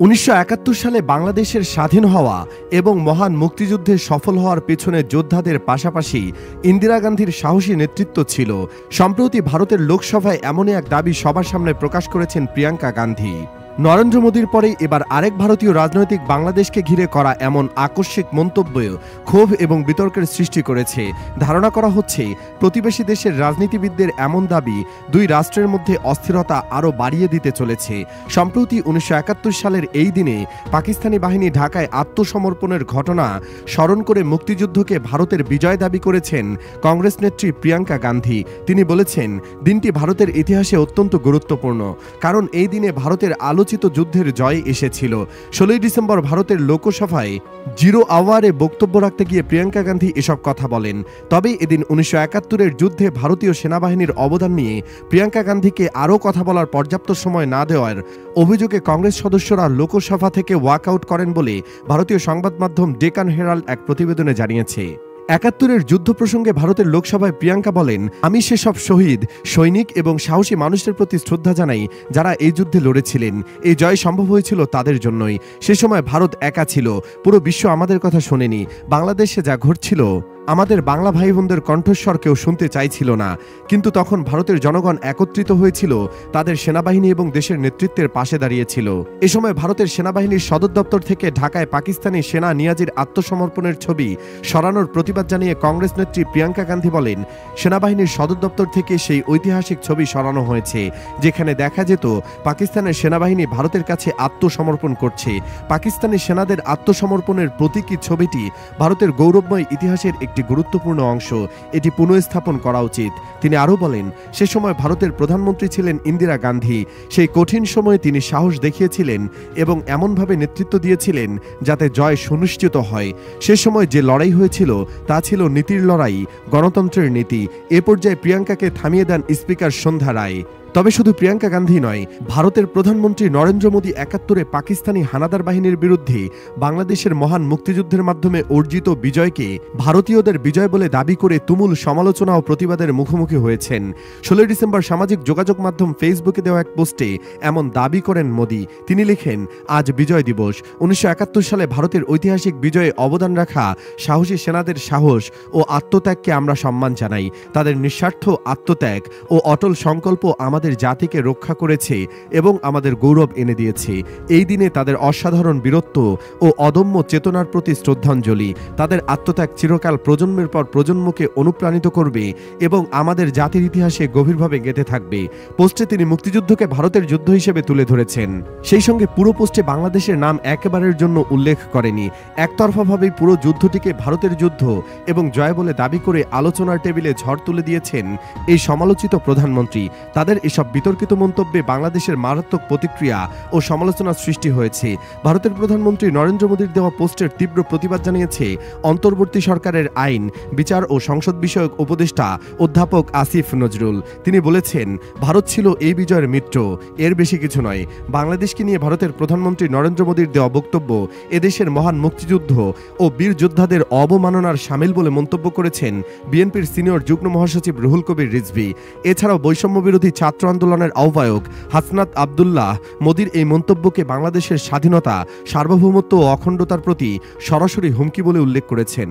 ১৯৭১ সালে বাংলাদেশের স্বাধীন হওয়া এবং মহান মুক্তিযুদ্ধে সফল হওয়ার পেছনে যোদ্ধাদের পাশাপাশি ইন্দিরা গান্ধীর সাহসী নেতৃত্ব ছিল। সম্প্রতি ভারতের লোকসভায় এমনই এক দাবি সবার সামনে প্রকাশ করেছেন প্রিয়াঙ্কা গান্ধী। নরেন্দ্র মোদীর পরেই এবার আরেক ভারতীয় রাজনৈতিক বাংলাদেশকে ঘিরে করা এমন আকস্মিক মন্তব্য ক্ষোভ এবং বিতর্কের সৃষ্টি করেছে। ধারণা করা হচ্ছে প্রতিবেশী দেশের রাজনীতিবিদদের এমন দাবি দুই রাষ্ট্রের মধ্যে অস্থিরতা আরও বাড়িয়ে দিতে চলেছে। সম্প্রতি ১৯৭১ সালের এই দিনে পাকিস্তানি বাহিনী ঢাকায় আত্মসমর্পণের ঘটনা স্মরণ করে মুক্তিযুদ্ধকে ভারতের বিজয় দাবি করেছেন কংগ্রেস নেত্রী প্রিয়াঙ্কা গান্ধী। তিনি বলেছেন, দিনটি ভারতের ইতিহাসে অত্যন্ত গুরুত্বপূর্ণ, কারণ এই দিনে ভারতের আলোচিত যুদ্ধের জয় এসেছিল। ১৬ই ডিসেম্বর ভারতের লোকসভায় জিরো আওয়ারে বক্তব্য রাখতে গিয়ে প্রিয়াঙ্কা গান্ধী এসব কথা বলেন। তবে এদিন ১৯৭১-এর যুদ্ধে ভারতীয় সেনাবাহিনীর অবদান নিয়ে প্রিয়াঙ্কা গান্ধীকে আরও কথা বলার পর্যাপ্ত সময় না দেওয়ার অভিযোগে কংগ্রেস সদস্যরা লোকসভা থেকে ওয়াকআউট করেন বলে ভারতীয় সংবাদ মাধ্যম ডেকান হেরাল্ড এক প্রতিবেদনে জানিয়েছে। ৭১-এর যুদ্ধ প্রসঙ্গে ভারতের লোকসভায় প্রিয়াঙ্কা বলেন, আমি সেসব শহীদ, সৈনিক এবং সাহসী মানুষের প্রতি শ্রদ্ধা জানাই যারা এই যুদ্ধে লড়েছিলেন। এই জয় সম্ভব হয়েছিল তাদের জন্যই। সে সময় ভারত একা ছিল, পুরো বিশ্ব আমাদের কথা শোনেনি। বাংলাদেশে যা ঘটছিল আমাদের বাংলা ভাই বোনদের কণ্ঠস্বর কেউ শুনতে চাইছিল না, কিন্তু তখন ভারতের জনগণ একত্রিত হয়েছিল, তাদের সেনাবাহিনী এবং দেশের নেতৃত্বের পাশে দাঁড়িয়েছিল। এ সময় ভারতের সেনাবাহিনীর সদর দপ্তর থেকে ঢাকায় পাকিস্তানি সেনা নিয়াজির আত্মসমর্পণের ছবি সরানোর প্রতিবাদ জানিয়ে কংগ্রেস নেত্রী প্রিয়াঙ্কা গান্ধী বলেন, সেনাবাহিনীর সদর দপ্তর থেকে সেই ঐতিহাসিক ছবি সরানো হয়েছে, যেখানে দেখা যেত পাকিস্তানের সেনাবাহিনী ভারতের কাছে আত্মসমর্পণ করছে। পাকিস্তানি সেনাদের আত্মসমর্পণের প্রতীকী ছবিটি ভারতের গৌরবময় ইতিহাসের একটি গুরুত্বপূর্ণ অংশ, এটি পুনঃস্থাপন করা উচিত। তিনি আরও বলেন, সে সময় ভারতের প্রধানমন্ত্রী ছিলেন ইন্দিরা গান্ধী। সেই কঠিন সময়ে তিনি সাহস দেখিয়েছিলেন এবং এমনভাবে নেতৃত্ব দিয়েছিলেন যাতে জয় সুনিশ্চিত হয়। সে সময় যে লড়াই হয়েছিল তা ছিল নীতির লড়াই, গণতন্ত্রের নীতি। এ পর্যায়ে প্রিয়াঙ্কাকে থামিয়ে দেন স্পিকার সন্ধ্যা রায়। তবে শুধু প্রিয়াঙ্কা গান্ধী নয়, ভারতের প্রধানমন্ত্রী নরেন্দ্র মোদী ৭১-এ পাকিস্তানি হানাদার বাহিনীর বিরুদ্ধে বাংলাদেশের মহান মুক্তিযুদ্ধের মাধ্যমে অর্জিত বিজয়কে ভারতীয়দের বিজয় বলে দাবি করে তুমুল সমালোচনা ও প্রতিবাদের মুখোমুখি হয়েছেন। ১৬ই ডিসেম্বর সামাজিক যোগাযোগ মাধ্যম ফেসবুকে দেওয়া এক পোস্টে এমন দাবি করেন মোদী। তিনি লিখেন, আজ বিজয় দিবস। ১৯৭১ সালে ভারতের ঐতিহাসিক বিজয়ে অবদান রাখা সাহসী সেনাদের সাহস ও আত্মত্যাগকে আমরা সম্মান জানাই। তাদের নিঃস্বার্থ আত্মত্যাগ ও অটল সংকল্প আমাদের জাতিকে রক্ষা করেছে এবং আমাদের গৌরব এনে দিয়েছে। এই দিনে তাদের অসাধারণ বীরত্ব ও অদম্য চেতনার প্রতি শ্রদ্ধাঞ্জলি। তাদের আত্মত্যাগ চিরকাল প্রজন্মের পর প্রজন্মকে অনুপ্রাণিত করবে এবং আমাদের জাতির ইতিহাসে গভীরভাবে গেঁথে থাকবে। পোস্টে তিনি মুক্তিযুদ্ধকে ভারতের যুদ্ধ হিসেবে তুলে ধরেছেন। সেই সঙ্গে পুরো পোস্টে বাংলাদেশের নাম একেবারের জন্য উল্লেখ করেনি। একতরফাভাবেই পুরো যুদ্ধটিকে ভারতের যুদ্ধ এবং জয় বলে দাবি করে আলোচনার টেবিলে ঝড় তুলে দিয়েছেন এই সমালোচিত প্রধানমন্ত্রী। তাদের এসব বিতর্কিত মন্তব্যে বাংলাদেশের মারাত্মক প্রতিক্রিয়া ও সমালোচনার সৃষ্টি হয়েছে। ভারতের প্রধানমন্ত্রী নরেন্দ্র মোদীর দেওয়া পোস্টের তীব্র প্রতিবাদ জানিয়েছে অন্তর্বর্তী সরকারের আইন, বিচার ও সংসদ বিষয়ক উপদেষ্টা অধ্যাপক আসিফ নজরুল। তিনি বলেছেন, ভারত ছিল এই বিজয়ের মিত্র, এর বেশি কিছু নয়। বাংলাদেশকে নিয়ে ভারতের প্রধানমন্ত্রী নরেন্দ্র মোদীর দেওয়া বক্তব্য এদেশের মহান মুক্তিযুদ্ধ ও বীর যোদ্ধাদের অবমাননার শামিল বলে মন্তব্য করেছেন বিএনপির সিনিয়র যুগ্ম মহাসচিব রুহুল কবির রিজভী। এছাড়াও বৈষম্য বিরোধী ছাত্র আন্দোলনের আহ্বায়ক হাসনাত আবদুল্লাহ মোদীর এই মন্তব্যকে বাংলাদেশের স্বাধীনতা, সার্বভৌমত্ব ও অখণ্ডতার প্রতি সরাসরি হুমকি বলে উল্লেখ করেছেন।